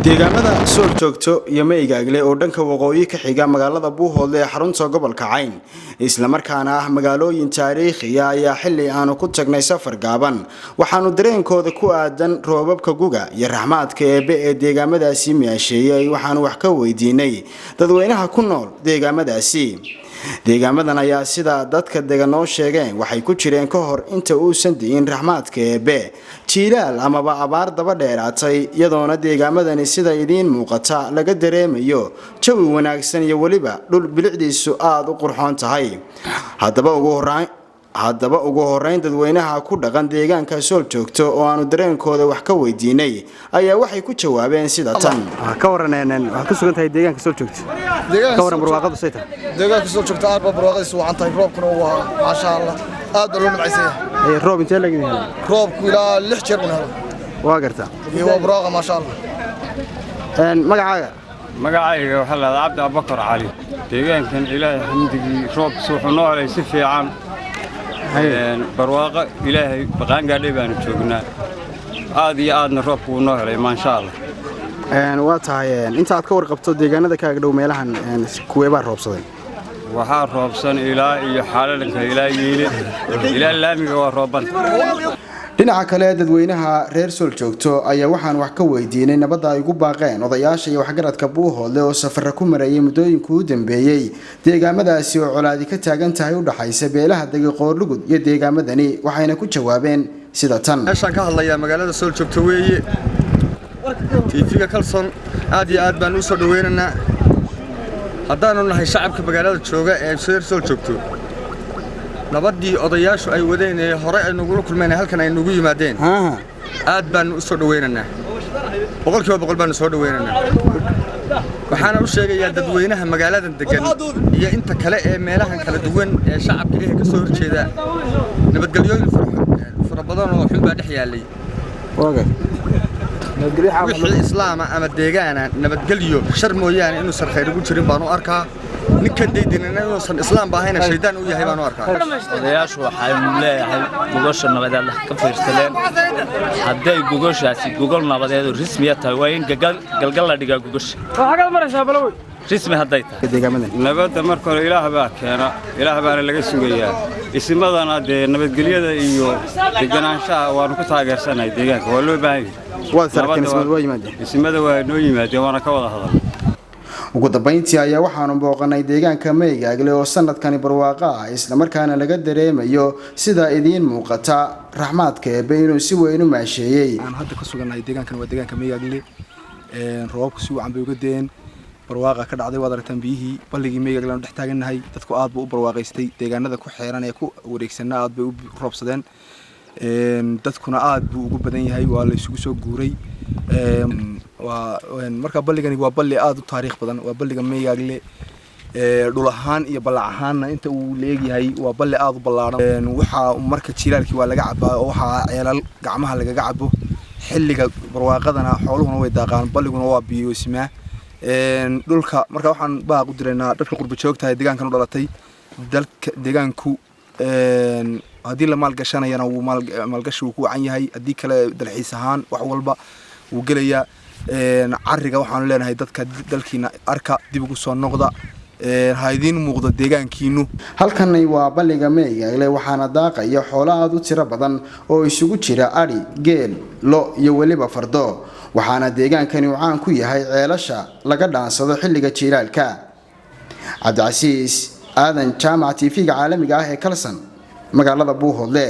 deegaamada soo joogto iyo Meygaagle oo dhanka waqooyi ka xiga magaalada Buuhoodle ee xarunta gobolka Cayn isla markaana ah magaalooyin taariikhi ah ayaa xilli aanu ku tagnay safar gaaban waxaanu dareenkooda ku aadan roobabka guga iyo raxmaadka ee deegaamadaasi meesheeyay waxaanu wax ka weydiinay dadweynaha ku nool deegaamadaasi deegaamadan ayaa sida dadka deegaanoo sheegeen waxay ku jireen ka hor inta uusan diin raxmaadka jiilaal amaba abaar daba dheeraatay iyadoona deegaamadani sida idiin muuqata laga dareemayo jawi wanaagsan iyo waliba dhul bilicdiisu aad u qurxoon tahay haddaba ugu horeyn dadweynaha ku dhaqan deegaanka soo joogto oo aanu dareenkooda wax ka weydiinay ayaa waxay ku jawaabeen sida tan ka waraneen wax ku sugan tahay deegaanka soo joogto ka waran barwaaqadu sayta deegaanka soo joogto aad barwaaqadiisu waxaan tahay roobkuna waa ma sha Allah aad loo nabcaysan yahay roob intee laga helay roobku ilaa 6 jeer buu helay waa garta iyo barwaaqo ma sha Allah magacayga waxa la Cabdi Abubakar Cali deegaankan Ilaahay xamdigii roobku wuxuu noo helay si fiican barwaaqo Ilaahay baqaan gaadhay baan joognaa aad iyo aadna roobku noo helay ma sha Allah waa tahay inta aad ka warqabto deegaanada kaaga dhow meelahan kuwee baa roobsaday waxaa roobsan ilaa iyo xaaladka ilaa yeelay ilaa laamiga waa roobanta dhinaca kale dadweynaha reer soo joogto ayaa waxaan wax ka weydiinay nabadda ay ugu baaqeen odayaasha iyo waxgaradka Buuhoodle oo safar ku marayay muddooyinkii u dambeeyay deegaamadaasi oo colaadi ka taagan tahay u dhaxaysa beelaha Qoorlugud iyo deegaamadani waxayna ku jawaabeen sida tan meeshan ka hadlaya magaalada soo joogto weeye TV-ga Kalson aad iyo aad baan u soo dhaweynaynaa haddaanu nahay shacabka magaalada jooga ee soo joogto nabadii odayaashu ay wadeen ee hore ay nagu kulmeen halkan ay nagu yimaadeen aad baan u soo dhaweynaynaa boqolkiiba baan soo dhaweynaynaa waxaana u sheegayaa dadweynaha magaalada degan iyo inta kale ee meelahan kala duwan ee shacabka ka soo horjeeda nabadgelyooyin fara badan oo xun baa dhex yaalay wixii islaam ama deegaana nabadgelyo shar mooyaane inuu sar khayr ugu jirin baan u arkaa ninkan deydinana inuu san islaam baahayna shaydaan u yahay baan u arkaa odayaashu waxay leeyahay gogosha nabadeed ka fiirsadeen haday gogoshaasi gogol nabadeed rasmi ah tahay waa in galgal la dhigaa gogosha waxa maraysaa balow rasmi haday tahay deegaamadan nabadda marka hore Ilaah baa keena Ilaah baana laga sugayaa ismadana nabadgelyada iyo deganaanshaha waanu ku taageersanahay deegaanka waa loo baahan ismada waa noo yimaadeen waana ka wada hadal ugu dambeyntii ayaa waxaanu booqanay deegaanka Meygaagle oo sanadkani barwaaqo ah isla markaana laga dareemayo sida idiin muuqata raxmaadka inuu si weyn u maasheeyay aan hadda ka suganahay deegaankan waa deegaanka Meygaagle roobku si wacan bay uga deen barwaaqa ka dhacday wada aragtaan biyihii balligii Meygaagle aan dhex taaganahay dadku aad buu u barwaaqaystay deegaanada ku xeeran ee ku wareegsanaa aad bay u roobsadeen dadkuna aad buu ugu badan yahay waa la isugu soo guuray marka balligani waa balli aad u taariikh badan waa balliga Meygaagle dhul ahaan iyo balac ahaanna inta uu leeyahay waa balli aad u ballaaran waxa marka jilaalkii waa laga cabaa oo waxa ceelal gacmaha laga cabo xilliga barwaaqadana xooluhuna way daaqaan balliguna waa biyo simaa dhulka marka waxaan baaq u direynaa dadka qurba joogta deegaankan u dhalatay dalka deegaanku haddii la maalgashanayana wuu maalgashi uu ku wacan yahay haddii kale dalxiis ahaan wax walba wuu gelayaa cariga waxaanu leenahay dadka dalkiina arka dib ugu soo noqda ha idiin muuqdo deegaankiinu halkani waa balliga Meygaagle waxaana daaqaya xoolo aad u tiro badan oo isugu jira ari geel lo iyo waliba fardo waxaana deegaankani uu caan ku yahay ceelasha laga dhaansado xilliga jiilaalka Cabdi Casiis aadan jaamac TV-ga caalamiga ah ee Kalson magaalada Buuhoodle